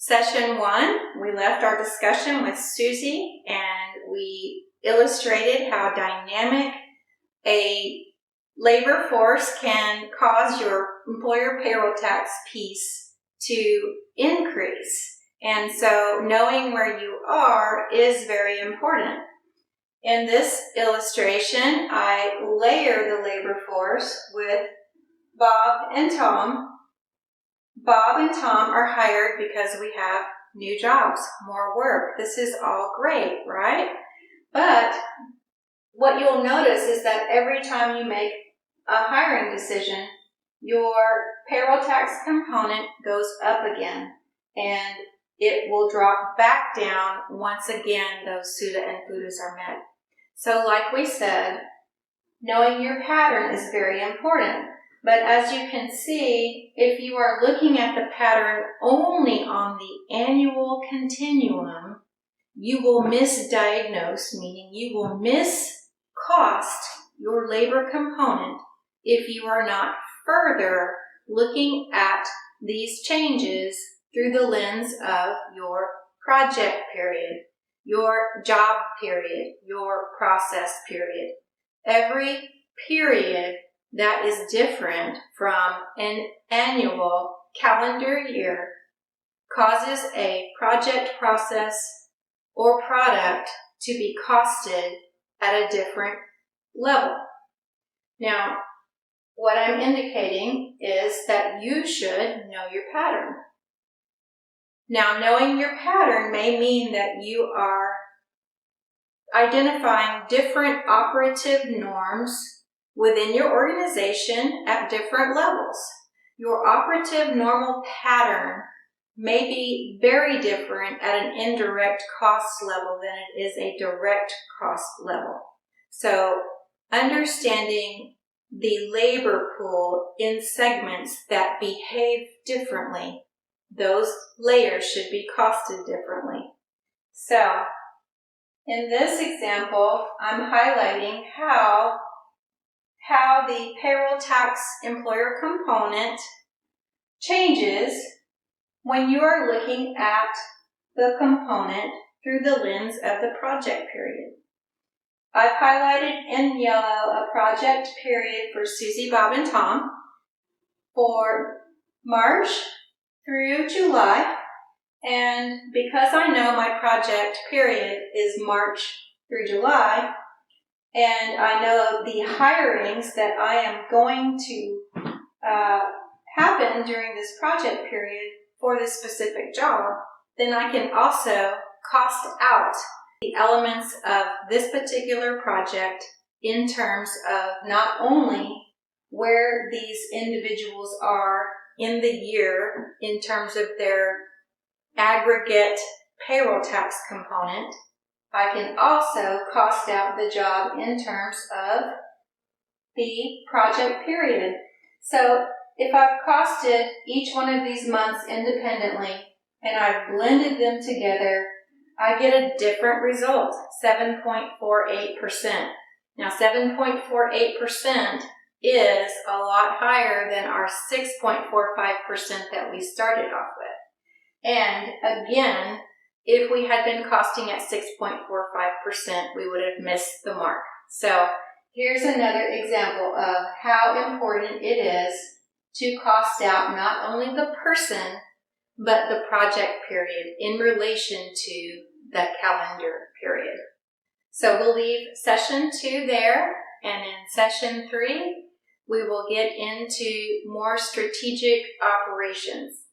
Session 1, we left our discussion with Susie and we illustrated how dynamic a labor force can cause your employer payroll tax piece to increase. And so knowing where you are is very important. In this illustration, I layer the labor force with Bob and Tom. Bob and Tom are hired because we have new jobs, more work. This is all great, right? But what you'll notice is that every time you make a hiring decision, your payroll tax component goes up again, and it will drop back down once again those SUTA and FUTAs are met. So like we said, knowing your pattern is very important. But as you can see, if you are looking at the pattern only on the annual continuum, you will misdiagnose, meaning you will miscost your labor component if you are not further looking at these changes through the lens of your project period, your job period, your process period. Every period that is different from an annual calendar year causes a project, process, or product to be costed at a different level. Now, what I'm indicating is that you should know your pattern. Now, knowing your pattern may mean that you are identifying different operative norms within your organization at different levels. Your operative normal pattern may be very different at an indirect cost level than it is a direct cost level. So, understanding the labor pool in segments that behave differently, those layers should be costed differently. So, in this example, I'm highlighting how the payroll tax employer component changes when you are looking at the component through the lens of the project period. I've highlighted in yellow a project period for Susie, Bob, and Tom for March through July. And because I know my project period is March through July, and I know the hirings that I am going to happen during this project period for this specific job, then I can also cost out the elements of this particular project in terms of not only where these individuals are in the year in terms of their aggregate payroll tax component, I can also cost out the job in terms of the project period. So if I've costed each one of these months independently and I've blended them together, I get a different result, 7.48%. Now 7.48% is a lot higher than our 6.45% that we started off with. And again, if we had been costing at 6.45%, we would have missed the mark. So here's another example of how important it is to cost out not only the person, but the project period in relation to the calendar period. So we'll leave session 2 there, and in session 3, we will get into more strategic operations.